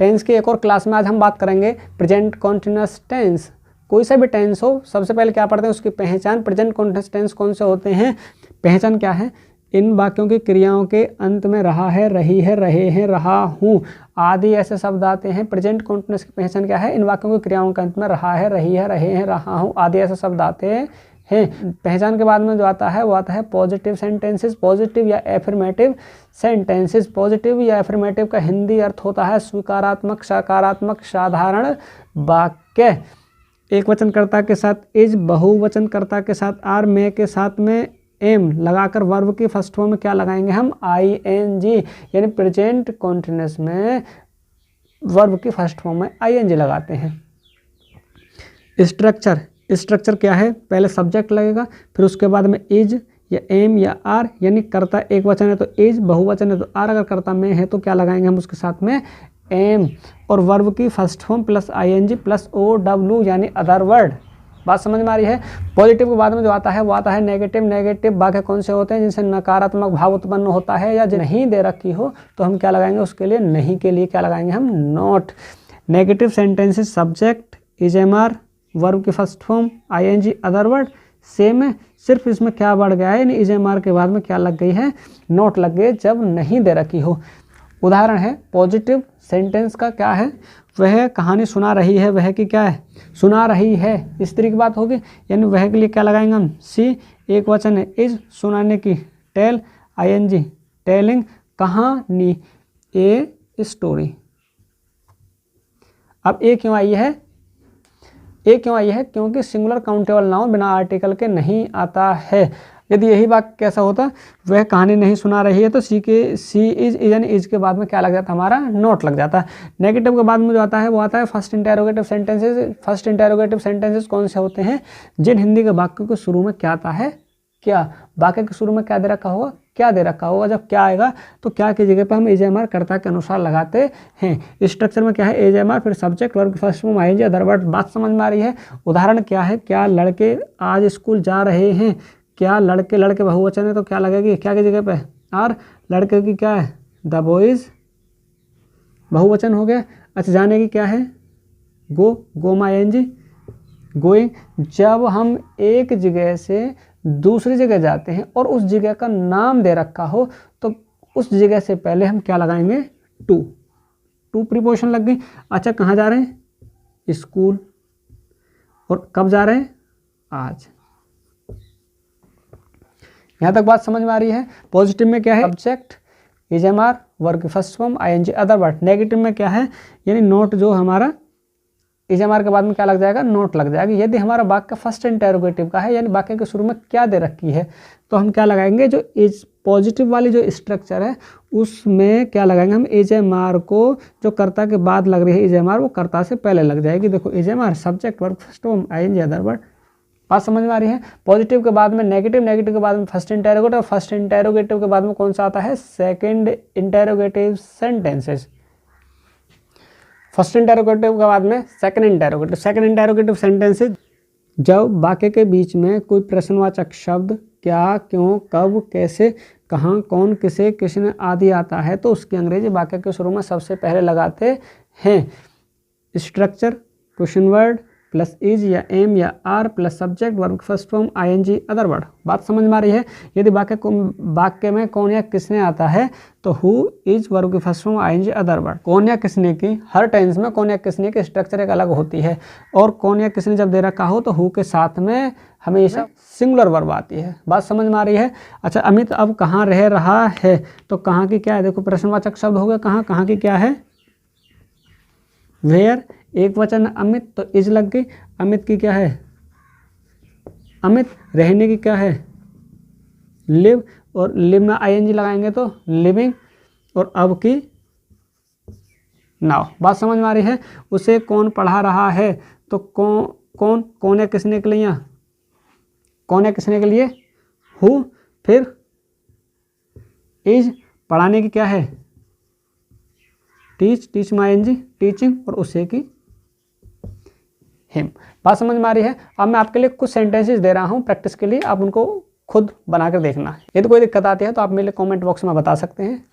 Tense की एक और क्लास में आज हम बात करेंगे प्रेजेंट कॉन्टिन्यूअस टेंस। कोई सा भी टेंस हो, सबसे पहले क्या पढ़ते हैं उसकी पहचान। प्रेजेंट कॉन्टिन्यूअस टेंस कौन से होते हैं, पहचान क्या है, इन वाक्यों की क्रियाओं के अंत में रहा है, रही है, रहे हैं, रहा हूँ आदि ऐसे शब्द आते हैं। प्रेजेंट कॉन्टिन्यूअस की पहचान क्या है, इन वाक्यों की क्रियाओं के अंत में रहा है, रही है, रहे हैं, रहा हूँ आदि ऐसे शब्द आते हैं। पहचान के बाद में जो आता है वो आता है पॉजिटिव सेंटेंसेस, पॉजिटिव या एफर्मेटिव सेंटेंसेस। पॉजिटिव या एफर्मेटिव का हिंदी अर्थ होता है स्वीकारात्मक, सकारात्मक, साधारण वाक्य। एक वचनकर्ता के साथ इज, बहुवचनकर्ता के साथ आर, में के साथ में एम लगाकर वर्ब की फर्स्ट फॉर्म में क्या लगाएंगे हम, आईएनजी। यानी प्रेजेंट कॉन्टिन्यूअस में वर्ब की फर्स्ट फॉर्म में आईएनजी लगाते हैं। स्ट्रक्चर क्या है, पहले सब्जेक्ट लगेगा, फिर उसके बाद में इज या एम या आर, यानी कर्ता एक वचन है तो इज, बहुवचन है तो आर, अगर कर्ता में है तो क्या लगाएंगे हम उसके साथ में एम, और वर्ब की first form plus ING plus O W यानी अदर वर्ड। बात समझ में आ रही है। पॉजिटिव के बाद में जो आता है वो आता है नेगेटिव। नेगेटिव वाक्य कौन से होते हैं, जिनसे नकारात्मक भाव उत्पन्न होता है या जो नहीं दे रखी हो तो हम क्या लगाएंगे उसके लिए, नहीं के लिए क्या लगाएंगे हम, not. Negative sentences subject is am are, verb की first form ING, other word same है, सिर्फ इसमें क्या बढ़ गया है, यानी इज एम आर के बाद में क्या लग गई है, नॉट लग गई जब नहीं दे रखी हो। उदाहरण है पॉजिटिव सेंटेंस का क्या है, वह कहानी सुना रही है, वह की क्या है, सुना रही है, स्त्री की बात होगी, यानी वह के लिए क्या लगाएंगे हम, सी, एक वचन है इज, सुनाने की, टेल आईएनजी, टेलिंग, कहानी, ए स्टोरी। अब ए क्यों आई है, ए क्यों आई है, क्योंकि सिंगुलर काउंटेबल नाउन बिना आर्टिकल के नहीं आता है। यदि यही वाक्य कैसा होता, वह कहानी नहीं सुना रही है, तो सी इज यानी इज के बाद में क्या लग जाता, हमारा नोट लग जाता है। नेगेटिव के बाद में जो आता है वो आता है first interrogative sentences. First interrogative sentences कौन से होते हैं, जिन हिंदी के वाक्य के शुरू में क्या आता है, क्या, वाक्य के शुरू में क्या दे रखा होगा, क्या दे रखा होगा, जब क्या आएगा तो क्या की जगह पर हम एज एम आर कर्ता के अनुसार लगाते हैं। स्ट्रक्चर में क्या है, एज एम आर, फिर subject, verb first form ING, other word. बात समझ में आ रही है। उदाहरण क्या है, क्या लड़के आज स्कूल जा रहे हैं, क्या लड़के, लड़के बहुवचन है तो क्या लगेगी, क्या की जगह पे आर, लड़के की क्या है, द बॉयज, बहुवचन हो गया। अच्छा जाने की क्या है, गो, गोमा आईएनजी, गोइंग। जब हम एक जगह से दूसरी जगह जाते हैं और उस जगह का नाम दे रखा हो तो उस जगह से पहले हम क्या लगाएंगे, टू प्रीपोजिशन लग गई। अच्छा कहाँ जा रहे हैं, स्कूल, और कब जा रहे हैं, आज। यहाँ तक बात समझ में आ रही है। पॉजिटिव में क्या है, subject is am are, verb की first form ING, other word. Negative में क्या है, यानी नोट, जो हमारा इज एम आर के बाद में क्या लग जाएगा, नोट लग जाएगा। यदि हमारा वाक्य फर्स्ट इंटेरोगेटिव का है, यानी वाक्य के शुरू में क्या दे रखी है, तो हम क्या लगाएंगे, जो इज पॉजिटिव वाली जो स्ट्रक्चर है उसमें क्या लगाएंगे हम, इज एम आर को, जो कर्ता के बाद लग रही है इज एम आर, वो कर्ता से पहले लग जाएगी। देखो is am are, subject, verb first form ING, other word. बात समझ में आ रही है। पॉजिटिव के बाद में नेगेटिव, नेगेटिव के बाद में फर्स्ट इंटेरोगेटिव, और फर्स्ट इंटेरोगेटिव के बाद में कौन सा आता है, second interrogative sentences. First interrogative के बाद में second interrogative. Second interrogative sentences जब वाक्य के बीच में कोई प्रश्नवाचक शब्द क्या, क्यों, कब, कैसे, कहाँ, कौन, किसे, किसने आदि आता है तो उसकी अंग्रेजी वाक्य के शुरू में सबसे पहले लगाते हैं। Structure question word plus is या एम या are plus subject, verb first form ING, other word. बात समझ में आ रही है। यदि वाक्य में कौन या किसने आता है तो हु, इज, वर्ब की first form ING, other word. कौन या किसने की हर टेंस में कौन या किसने की स्ट्रक्चर एक अलग होती है, और कौन या किसने जब दे रखा हो तो हु के साथ में हमेशा सिंगुलर वर्ब आती है। बात समझ में आ रही है। अच्छा अमित अब कहाँ रह रहा है, तो कहाँ की क्या है, देखो प्रश्नवाचक शब्द हो गया, कहाँ, कहाँ की क्या है, वेयर, एक वचन अमित तो इज लग गई। अमित की क्या है, अमित, रहने की क्या है, लिव, और लिव में आईएनजी लगाएंगे तो लिविंग, और अब की नाउ। बात समझ में आ रही है। उसे कौन पढ़ा रहा है, तो कौन या किसने के लिए, यहाँ कौन या किसने के लिए हु, फिर इज, पढ़ाने की क्या है, टीच में आईएनजी, टीचिंग, और उसे की हिम। बात समझ में आ रही है। अब मैं आपके लिए कुछ सेंटेंसेस दे रहा हूं प्रैक्टिस के लिए, आप उनको खुद बनाकर देखना। यदि कोई दिक्कत आती है तो आप मेरे कमेंट बॉक्स में बता सकते हैं।